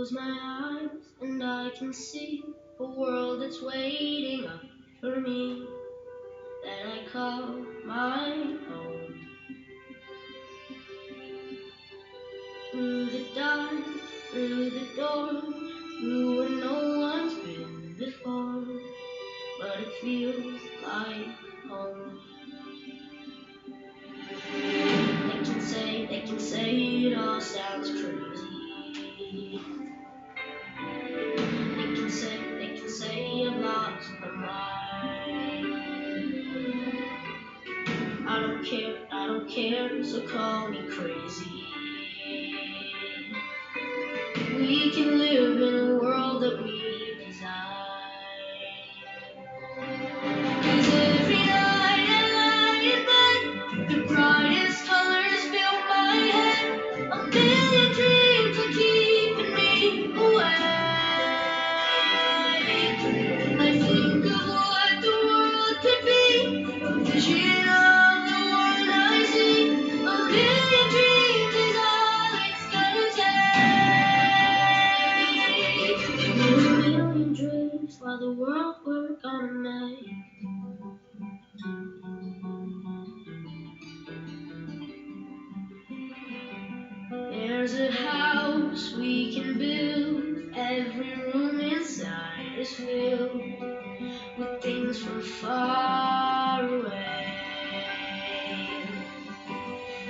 close my eyes and I can see a world that's waiting up for me, that I call my home. Through the dark, through the door, through where no one's been before, but it feels like home. They can say it all sounds crazy. They can say I've lost my mind. I don't care, so call me crazy. We can live in a world that we design. 'Cause every night I lie in bed, the brightest colors fill my head. A million dreams are keeping me awake. I think of what the world could be, a vision of the one I see. A million dreams is all it's gonna take. A million dreams for the world we're gonna make. There's a house we can build, every room inside is filled with things from far away.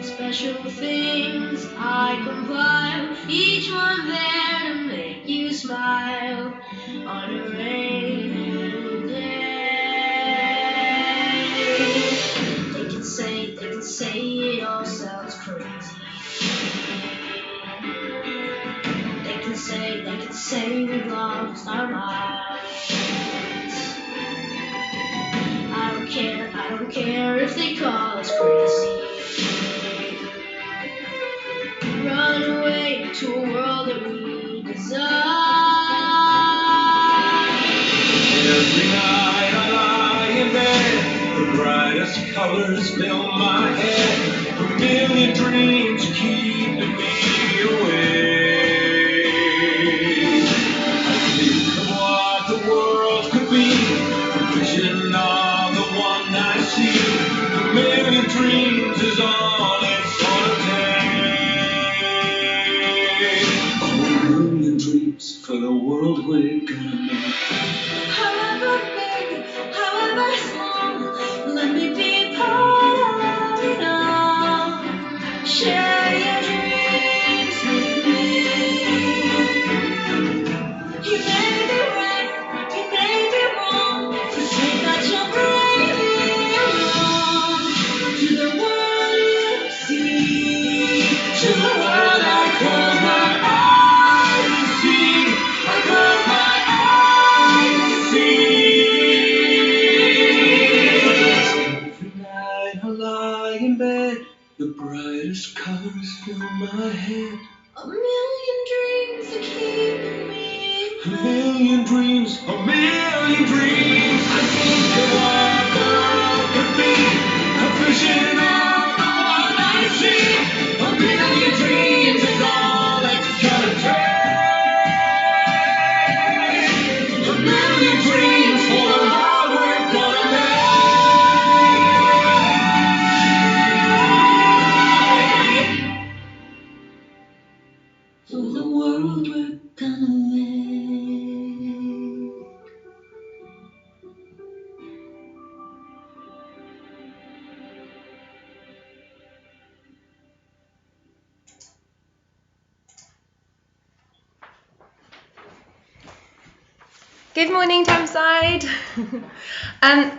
Special things I compile, each one there to make you smile on a rainy day. They can say it all sounds crazy. They can say we've lost our minds. I don't care if they call us crazy. Run away to a world that we design. Every night I lie in bed, the brightest colors fill my head. A million dreams keeping me awake. I think of what the world could be, a vision of the one I see. A million dreams is all it's gonna take. A million dreams for the world we're gonna make. However big, however small, let me be part of it all. Share your dreams with me. You may be right, you may be wrong, to say that you're bravely alone. To the world you see, to the world I close my eyes to see. I close my eyes to see. Every night I lie in bed, the brightest colors fill my head. A million dreams are keeping me. A million dreams, a million dreams. I think of what the world could be, a vision of the one I see. A million dreams is all it's gonna take. A million dreams for the world we're gonna make. For the world we're gonna make. Good morning, Tamside.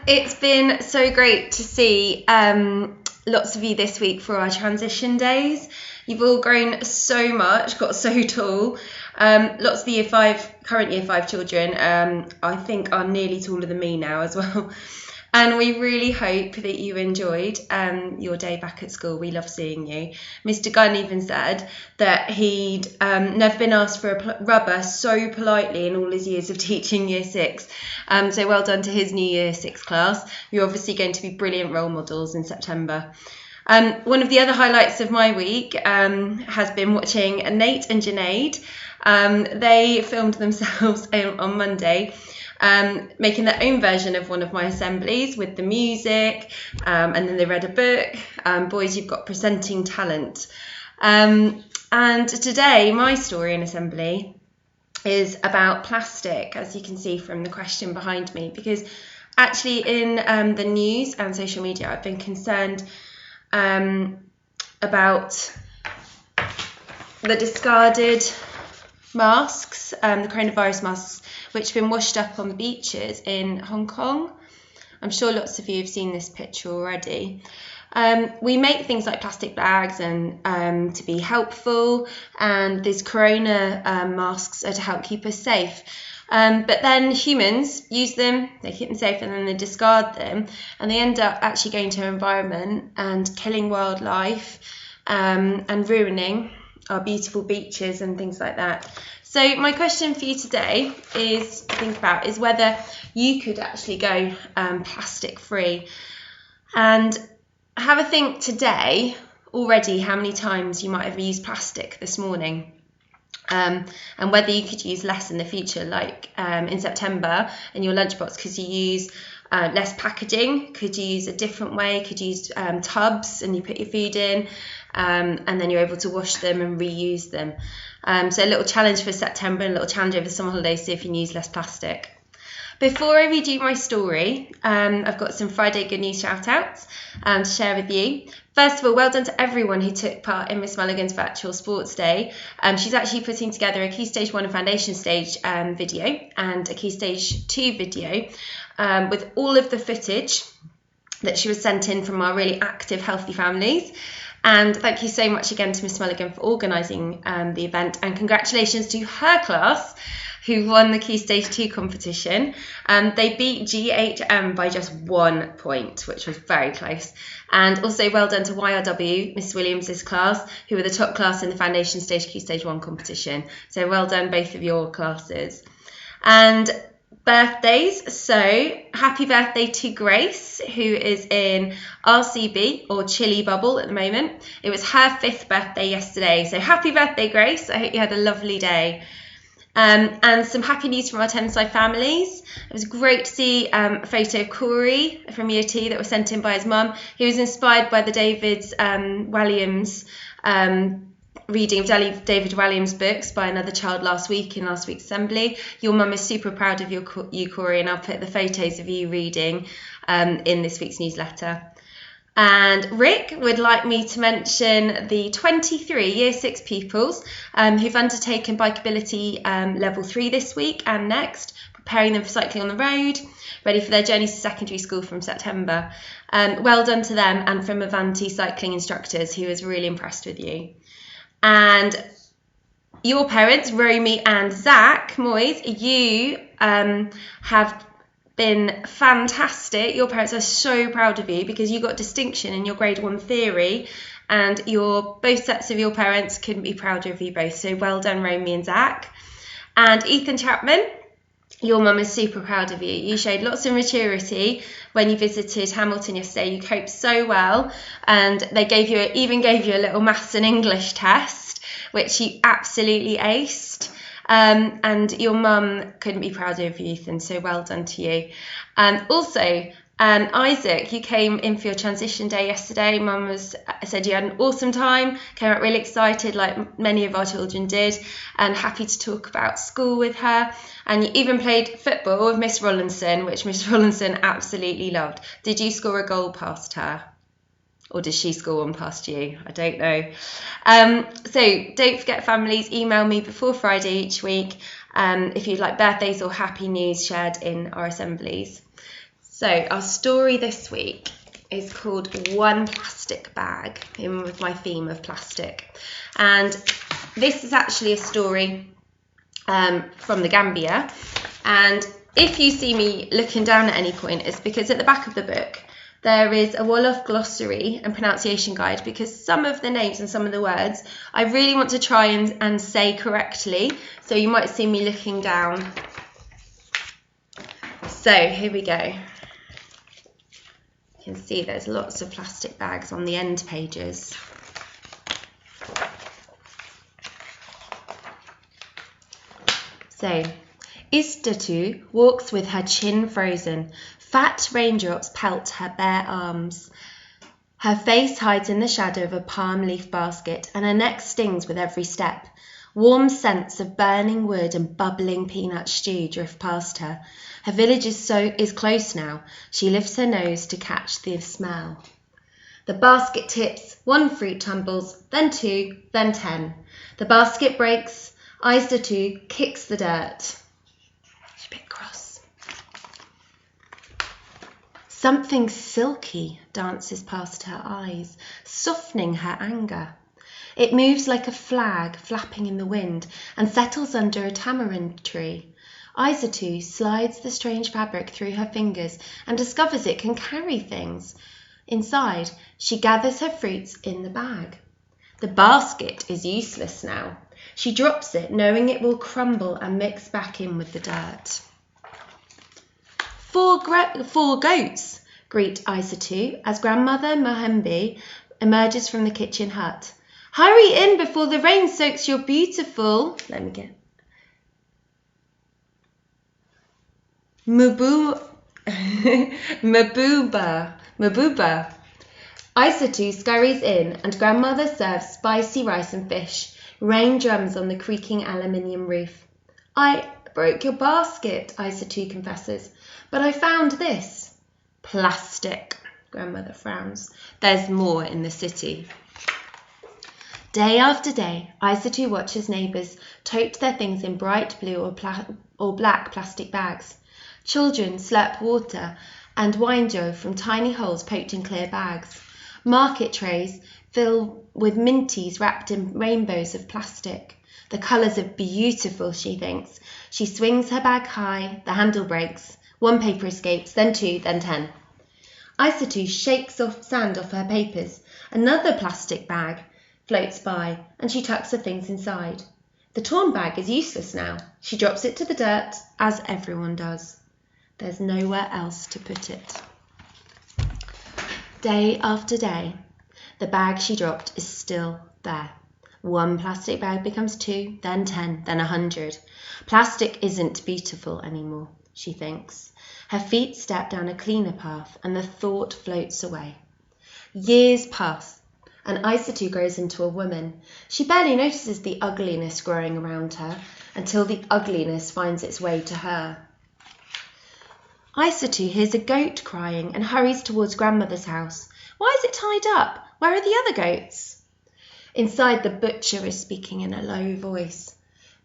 It's been so great to see lots of you this week for our transition days. You've all grown so much, got so tall. Lots of the current year 5 children, I think are nearly taller than me now as well. And we really hope that you enjoyed your day back at school. We love seeing you. Mr. Gunn even said that he'd never been asked for a rubber so politely in all his years of teaching year 6. So well done to his new year 6 class. You're obviously going to be brilliant role models in September. One of the other highlights of my week has been watching Nate and Junaid. They filmed themselves on Monday, making their own version of one of my assemblies with the music, and then they read a book. Boys, you've got presenting talent. And today, my story in assembly is about plastic, as you can see from the question behind me, because actually in the news and social media, I've been concerned about the discarded masks, the coronavirus masks, which have been washed up on the beaches in Hong Kong. I'm sure lots of you have seen this picture already. We make things like plastic bags and to be helpful, and these corona masks are to help keep us safe. But then humans use them, they keep them safe, and then they discard them, and they end up actually going to our environment and killing wildlife and ruining our beautiful beaches and things like that. So my question for you today is to think about is whether you could actually go plastic free, and have a think today already how many times you might have used plastic this morning. And whether you could use less in the future, like in September in your lunchbox, could you use less packaging? Could you use a different way? Could you use tubs and you put your food in, and then you're able to wash them and reuse them? So a little challenge for September, a little challenge over the summer holidays, see if you can use less plastic. Before I read you my story, I've got some Friday Good News shout-outs to share with you. First of all, well done to everyone who took part in Miss Mulligan's virtual sports day. She's actually putting together a Key Stage 1 and Foundation Stage video and a Key Stage 2 video with all of the footage that she was sent in from our really active, healthy families. And thank you so much again to Miss Mulligan for organising the event, and congratulations to her class who won the Key Stage 2 competition. They beat GHM by just 1 point, which was very close. And also well done to YRW, Miss Williams' class, who were the top class in the Foundation Stage Key Stage 1 competition. So well done, both of your classes. And birthdays, so happy birthday to Grace, who is in RCB or Chili Bubble at the moment. It was her 5th birthday yesterday, so happy birthday, Grace. I hope you had a lovely day. And some happy news from our Thameside families. It was great to see a photo of Corey from Year 2 that was sent in by his mum. He was inspired by the David Walliams reading of David Walliams' books by another child last week in last week's assembly. Your mum is super proud of you, Corey, and I'll put the photos of you reading in this week's newsletter. And Rick would like me to mention the 23 Year 6 pupils who've undertaken Bikeability Level 3 this week and next, preparing them for cycling on the road, ready for their journeys to secondary school from September. Well done to them, and from Avanti cycling instructors, who was really impressed with you. And your parents, Romy and Zach Moyes, you have been fantastic. Your parents are so proud of you because you got distinction in your grade 1 theory, and both sets of your parents couldn't be prouder of you both. So well done, Romy and Zach. And Ethan Chapman, your mum is super proud of you. You showed lots of maturity when you visited Hamilton yesterday. You coped so well, and they even gave you a little maths and English test, which you absolutely aced. And your mum couldn't be prouder of you, Ethan, so well done to you. Also, Isaac, you came in for your transition day yesterday. Mum said you had an awesome time, came out really excited like many of our children did, and happy to talk about school with her. And you even played football with Miss Rollinson, which Miss Rollinson absolutely loved. Did you score a goal past her? Or did she score one past you? I don't know. So don't forget, families, email me before Friday each week if you'd like birthdays or happy news shared in our assemblies. So our story this week is called One Plastic Bag, in with my theme of plastic. And this is actually a story from the Gambia. And if you see me looking down at any point, it's because at the back of the book, there is a Wolof glossary and pronunciation guide, because some of the names and some of the words I really want to try and say correctly. So you might see me looking down. So here we go. You can see there's lots of plastic bags on the end pages. So, Istatu walks with her chin frozen. Fat raindrops pelt her bare arms. Her face hides in the shadow of a palm leaf basket, and her neck stings with every step. Warm scents of burning wood and bubbling peanut stew drift past her. Her village is close now. She lifts her nose to catch the smell. The basket tips, 1 fruit tumbles, then 2, then 10. The basket breaks. Istatu kicks the dirt. She's a bit cross. Something silky dances past her eyes, softening her anger. It moves like a flag flapping in the wind and settles under a tamarind tree. Istatu slides the strange fabric through her fingers and discovers it can carry things. Inside, she gathers her fruits in the bag. The basket is useless now. She drops it, knowing it will crumble and mix back in with the dirt. Four goats, greet Istatu as Grandmother Mahembe emerges from the kitchen hut. Hurry in before the rain soaks your beautiful... Mabuba. Istatu scurries in and Grandmother serves spicy rice and fish. Rain drums on the creaking aluminium roof. I broke your basket, Istatu confesses, but I found this. Plastic, Grandmother frowns. There's more in the city. Day after day, Istatu watches neighbours tote their things in bright blue or black plastic bags. Children slurp water and wine dough from tiny holes poked in clear bags. Market trays fill with minties wrapped in rainbows of plastic. The colours are beautiful, she thinks. She swings her bag high, the handle breaks. 1 paper escapes, then 2, then 10. Istatu shakes off sand off her papers. Another plastic bag floats by, and she tucks her things inside. The torn bag is useless now. She drops it to the dirt, as everyone does. There's nowhere else to put it. Day after day, the bag she dropped is still there. 1 plastic bag becomes 2, then 10, then 100. Plastic isn't beautiful anymore, she thinks. Her feet step down a cleaner path, and the thought floats away. Years pass, and Istatu grows into a woman. She barely notices the ugliness growing around her until the ugliness finds its way to her. Istatu hears a goat crying and hurries towards Grandmother's house. Why is it tied up? Where are the other goats? Inside, the butcher is speaking in a low voice.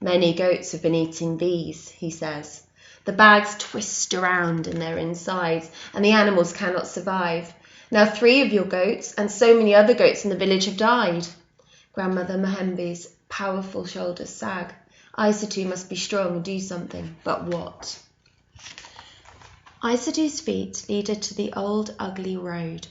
Many goats have been eating these, he says. The bags twist around in their insides, and the animals cannot survive. Now 3 of your goats and so many other goats in the village have died. Grandmother Mahembe's powerful shoulders sag. Istatu must be strong and do something, but what? Istatu's feet lead her to the old, ugly road.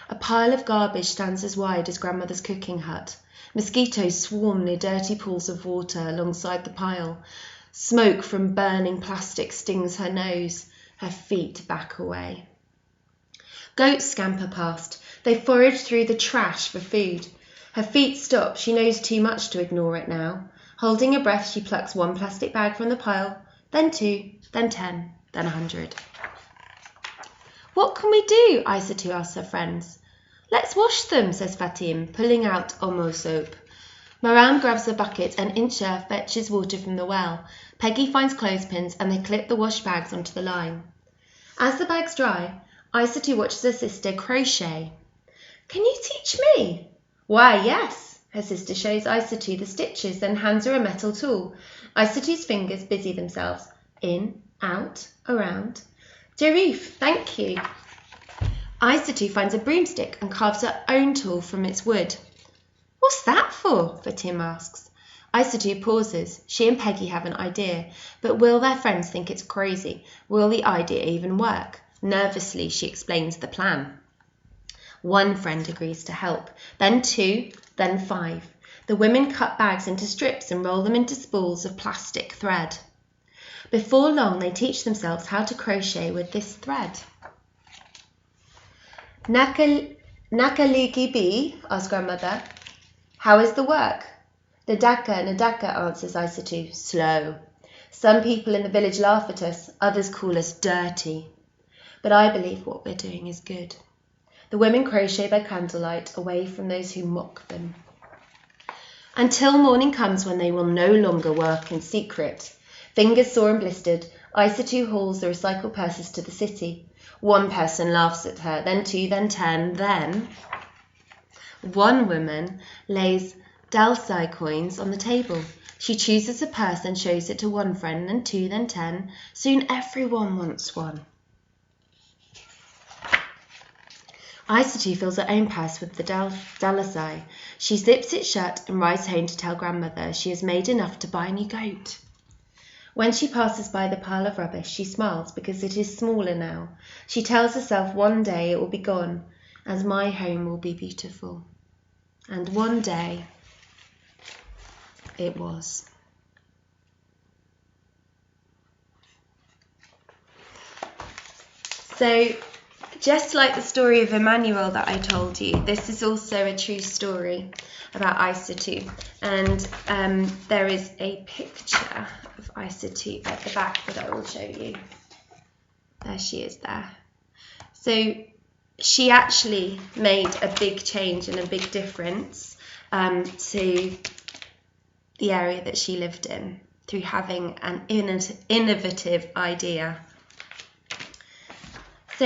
A pile of garbage stands as wide as Grandmother's cooking hut. Mosquitoes swarm near dirty pools of water alongside the pile. Smoke from burning plastic stings her nose. Her feet back away. Goats scamper past. They forage through the trash for food. Her feet stop. She knows too much to ignore it now. Holding her breath, she plucks 1 plastic bag from the pile, then 2, then 10, then 100. What can we do? Istatu asks her friends. Let's wash them, says Fatim, pulling out Omo soap. Maram grabs a bucket and Incha fetches water from the well. Peggy finds clothespins and they clip the wash bags onto the line. As the bags dry, Istatu watches her sister crochet. Can you teach me? Why, yes. Her sister shows Istatu the stitches, then hands her a metal tool. Istatu's fingers busy themselves. In, out, around. Jarif, thank you. Istatu finds a broomstick and carves her own tool from its wood. What's that for? Fatim asks. Istatu pauses. She and Peggy have an idea, but will their friends think it's crazy? Will the idea even work? Nervously, she explains the plan. 1 friend agrees to help, then 2, then 5. The women cut bags into strips and roll them into spools of plastic thread. Before long, they teach themselves how to crochet with this thread. Nakaliki B, asked grandmother. How is the work? Nadaka, answers Isatu, slow. Some people in the village laugh at us, others call us dirty. But I believe what we're doing is good. The women crochet by candlelight, away from those who mock them. Until morning comes when they will no longer work in secret. Fingers sore and blistered, Isatu hauls the recycled purses to the city. One person laughs at her, then 2, then 10, then... One woman lays Dalsai coins on the table. She chooses a purse and shows it to one friend, then 2, then 10. Soon everyone wants one. Isatu fills her own purse with the Dalsai. She zips it shut and rides home to tell grandmother she has made enough to buy a new goat. When she passes by the pile of rubbish, she smiles because it is smaller now. She tells herself one day it will be gone, as my home will be beautiful. And one day it was. So, just like the story of Emmanuel that I told you, this is also a true story about Isatu. And there is a picture of Isatu at the back that I will show you. There she is there. So she actually made a big change and a big difference to the area that she lived in through having an innovative idea. So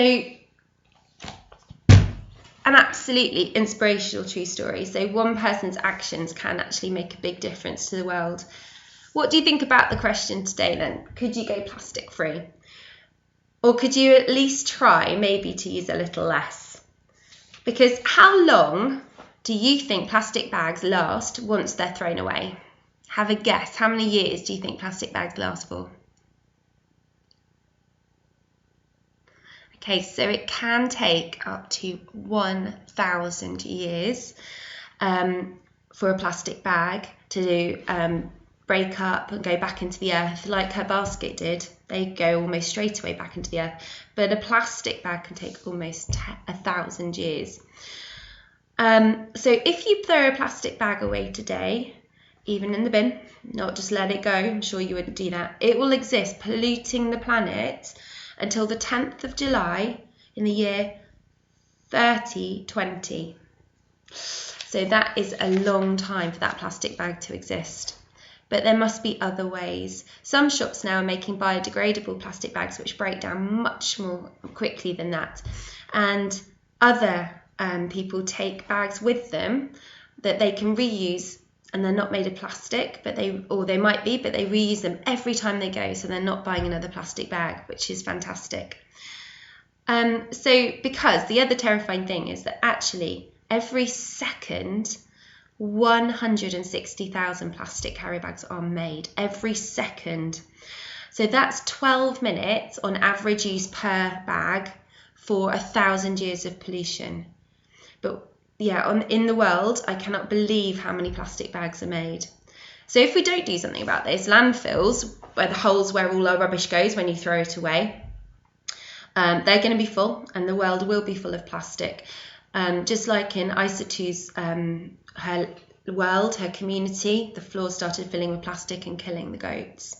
an absolutely inspirational true story. So one person's actions can actually make a big difference to the world. What do you think about the question today then? Could you go plastic free? Or could you at least try maybe to use a little less? Because how long do you think plastic bags last once they're thrown away? Have a guess. How many years do you think plastic bags last for? Okay, so it can take up to 1,000 years for a plastic bag to break up and go back into the earth like her basket did. They go almost straight away back into the earth. But a plastic bag can take almost 1,000 years. So if you throw a plastic bag away today, even in the bin, not just let it go, I'm sure you wouldn't do that, it will exist polluting the planet until the 10th of July in the year 3020. So that is a long time for that plastic bag to exist. But there must be other ways. Some shops now are making biodegradable plastic bags which break down much more quickly than that. And other people take bags with them that they can reuse, and they're not made of plastic, but they might be, but they reuse them every time they go, so they're not buying another plastic bag, which is fantastic. So because the other terrifying thing is that actually every second 160,000 plastic carry bags are made every second. So that's 12 minutes on average use per bag for 1,000 years of pollution. But yeah, in the world, I cannot believe how many plastic bags are made. So if we don't do something about this, landfills, where the holes where all our rubbish goes when you throw it away, they're going to be full, and the world will be full of plastic. Just like in Isatu's her world, her community, the floor started filling with plastic and killing the goats.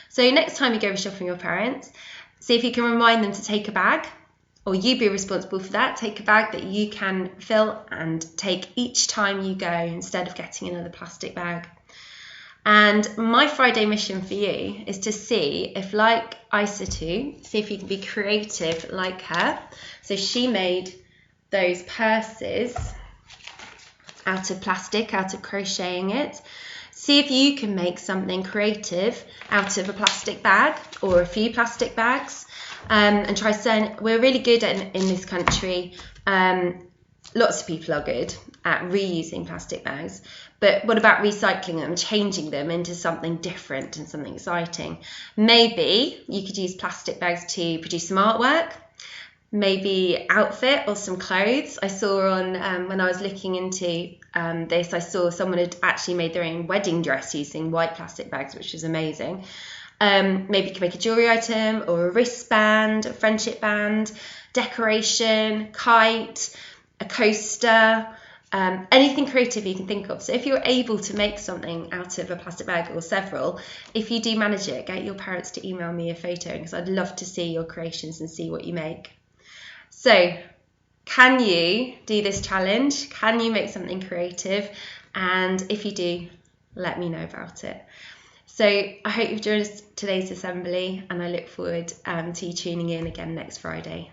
So next time you go shopping with your parents, see if you can remind them to take a bag, or you be responsible for that. Take a bag that you can fill and take each time you go instead of getting another plastic bag. And my Friday mission for you is to see if, like Isatu, see if you can be creative like her. So she made those purses out of plastic, out of crocheting it. See if you can make something creative out of a plastic bag or a few plastic bags, and try selling. We're really good in this country. Lots of people are good at reusing plastic bags, but what about recycling them, changing them into something different and something exciting? Maybe you could use plastic bags to produce some artwork, maybe outfit or some clothes. I saw on when I was looking into this, I saw someone had actually made their own wedding dress using white plastic bags, which was amazing. Maybe you can make a jewelry item or a wristband, a friendship band. decoration, kite, a coaster, anything creative you can think of. So if you're able to make something out of a plastic bag or several, if you do manage it, get your parents to email me a photo, because I'd love to see your creations and see what you make. So can you do this challenge? Can you make something creative? And if you do, let me know about it. So I hope you've joined us today's assembly, and I look forward to you tuning in again next Friday.